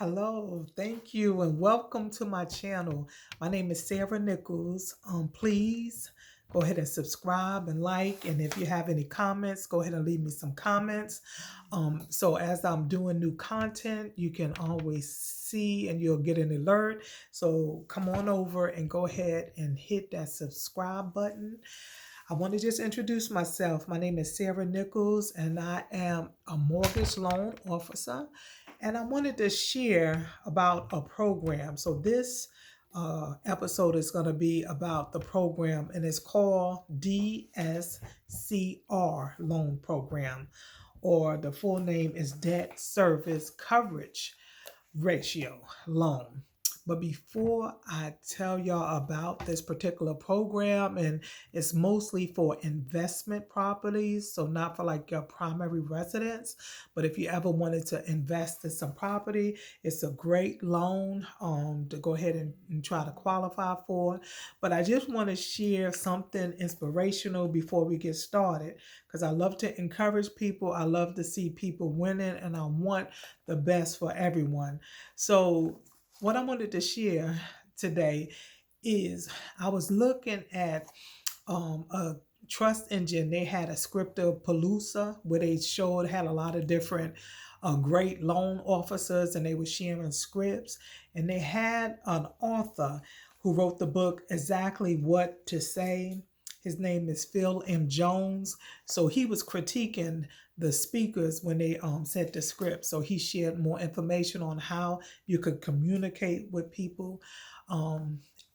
Hello, thank you, and welcome to my channel. My name is Sarah.Nichols. Please go ahead and subscribe and like, and if you have any comments, go ahead and leave me some comments. So as I'm doing new content, you can always see and you'll get an alert. So come on over and go ahead and hit that subscribe button. I want to just introduce myself. My name is Sarah.Nichols, and I am a mortgage loan officer. And I wanted to share about a program. So this episode is going to be about the program, and it's called DSCR Loan Program, or the full name is Debt Service Coverage Ratio Loan. But before I tell y'all about this particular program, and it's mostly for investment properties, so not for like your primary residence, but if you ever wanted to invest in some property, it's a great loan to go ahead and try to qualify for. But I just want to share something inspirational before we get started, because I love to encourage people. I love to see people winning, and I want the best for everyone. So what I wanted to share today is I was looking at a trust engine. They had a scripter Palooza where they had a lot of different great loan officers, and they were sharing scripts, and they had an author who wrote the book Exactly What to Say. His name is Phil M. Jones. So he was critiquing the speakers when they said the script. So he shared more information on how you could communicate with people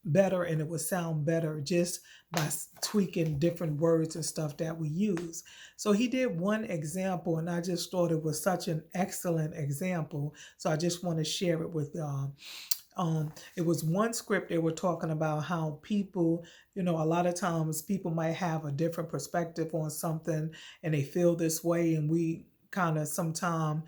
better, and it would sound better just by tweaking different words and stuff that we use. So he did one example, and I just thought it was such an excellent example. So I just want to share it with y'all. It was one script. They were talking about how people, a lot of times people might have a different perspective on something and they feel this way, and we kind of sometimes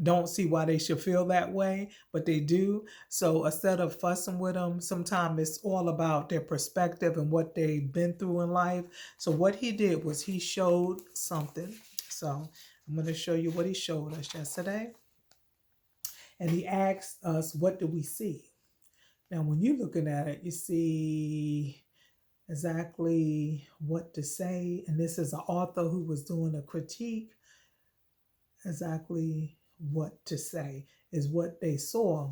don't see why they should feel that way, but they do. So instead of fussing with them, sometimes it's all about their perspective and what they've been through in life. So what he did was he showed something. So I'm going to show you what he showed us yesterday. And he asked us, what do we see? Now, when you're looking at it, you see exactly what to say. And this is an author who was doing a critique. Exactly what to say is what they saw.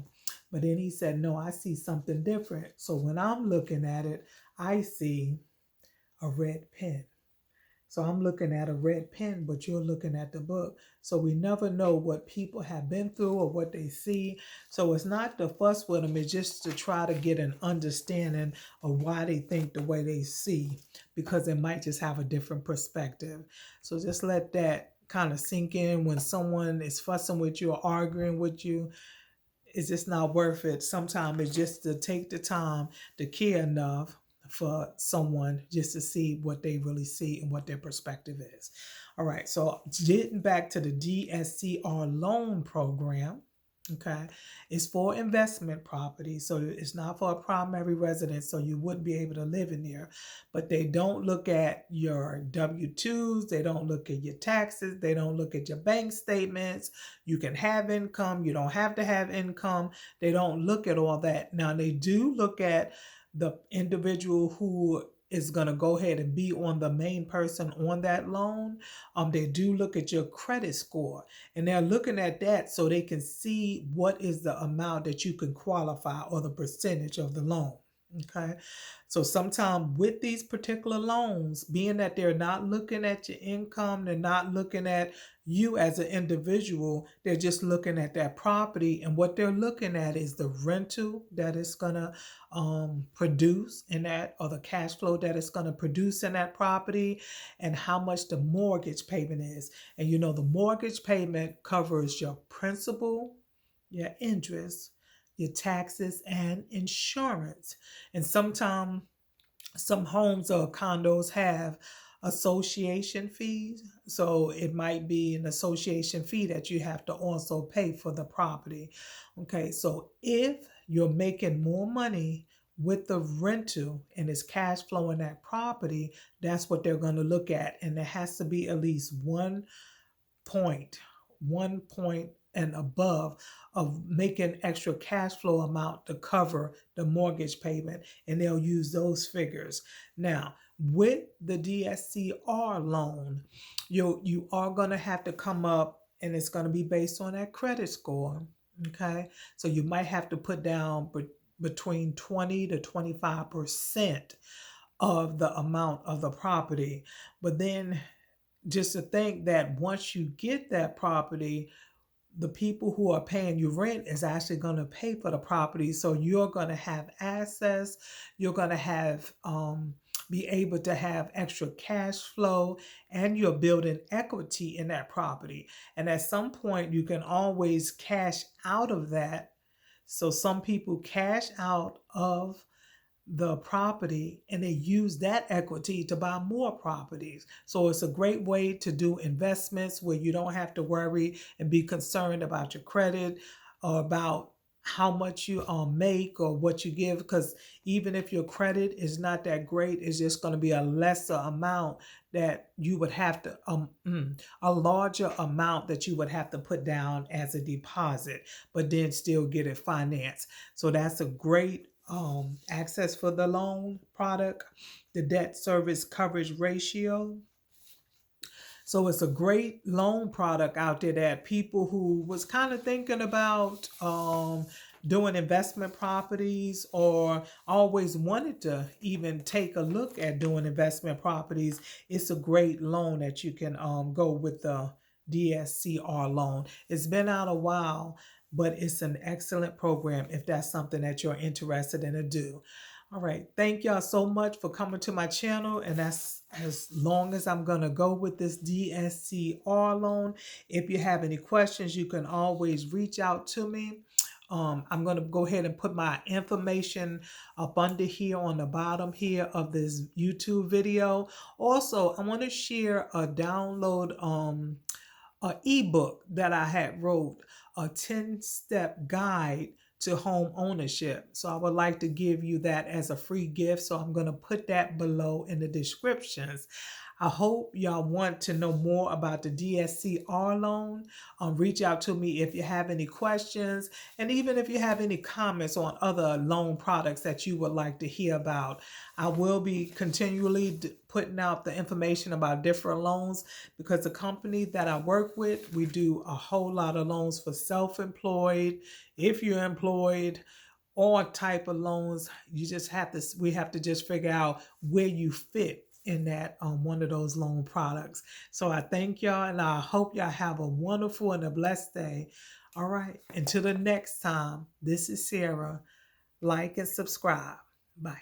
But then he said, no, I see something different. So when I'm looking at it, I see a red pen. So I'm looking at a red pen, but you're looking at the book. So we never know what people have been through or what they see. So it's not to fuss with them. It's just to try to get an understanding of why they think the way they see, because they might just have a different perspective. So just let that kind of sink in. When someone is fussing with you or arguing with you, it's just not worth it. Sometimes it's just to take the time to care enough for someone just to see what they really see and what their perspective is. All right, so getting back to the DSCR loan program, okay, it's for investment property. So it's not for a primary residence, so you wouldn't be able to live in there. But they don't look at your W-2s, they don't look at your taxes, they don't look at your bank statements. You can have income, you don't have to have income. They don't look at all that. Now, they do look at the individual who is going to go ahead and be on the main person on that loan. They do look at your credit score, and they're looking at that so they can see what is the amount that you can qualify, or the percentage of the loan. Okay. So sometimes with these particular loans, being that they're not looking at your income, they're not looking at you as an individual, they're just looking at that property. And what they're looking at is the rental that it's going to produce in that, or the cash flow that it's going to produce in that property, and how much the mortgage payment is. And the mortgage payment covers your principal, your interest, your taxes, and insurance. And sometimes some homes or condos have association fees. So it might be an association fee that you have to also pay for the property. Okay, so if you're making more money with the rental and it's cash flowing that property, that's what they're going to look at. And there has to be at least 1.1 and above of making extra cash flow amount to cover the mortgage payment, and they'll use those figures. Now, with the DSCR loan, you are going to have to come up, and it's going to be based on that credit score. Okay, so you might have to put down between 20 to 25% of the amount of the property. But then just to think that once you get that property, the people who are paying you rent is actually going to pay for the property. So you're going to have access, you're going to have be able to have extra cash flow, and you're building equity in that property. And at some point you can always cash out of that. So some people cash out of the property and they use that equity to buy more properties. So it's a great way to do investments where you don't have to worry and be concerned about your credit or about how much you make or what you give, because even if your credit is not that great, it's just going to be a lesser amount that you would have to a larger amount that you would have to put down as a deposit, but then still get it financed. So that's a great access for the loan product, the debt service coverage ratio. So it's a great loan product out there that people who was kind of thinking about doing investment properties or always wanted to even take a look at doing investment properties, it's a great loan that you can go with the DSCR loan. It's been out a while, but it's an excellent program if that's something that you're interested in to do. All right. Thank y'all so much for coming to my channel. And that's as long as I'm going to go with this DSCR loan. If you have any questions, you can always reach out to me. I'm going to go ahead and put my information up under here on the bottom here of this YouTube video. Also, I want to share a download an ebook that I had wrote, a 10-step guide to home ownership. So I would like to give you that as a free gift. So I'm going to put that below in the descriptions. I hope y'all want to know more about the DSCR loan. Reach out to me if you have any questions, and even if you have any comments on other loan products that you would like to hear about. I will be continually putting out the information about different loans, because the company that I work with, we do a whole lot of loans for self-employed, if you're employed, all type of loans. We have to just figure out where you fit in that one of those loan products. So I thank y'all, and I hope y'all have a wonderful and a blessed day. All right, until the next time, this is Sarah. Like and subscribe. Bye.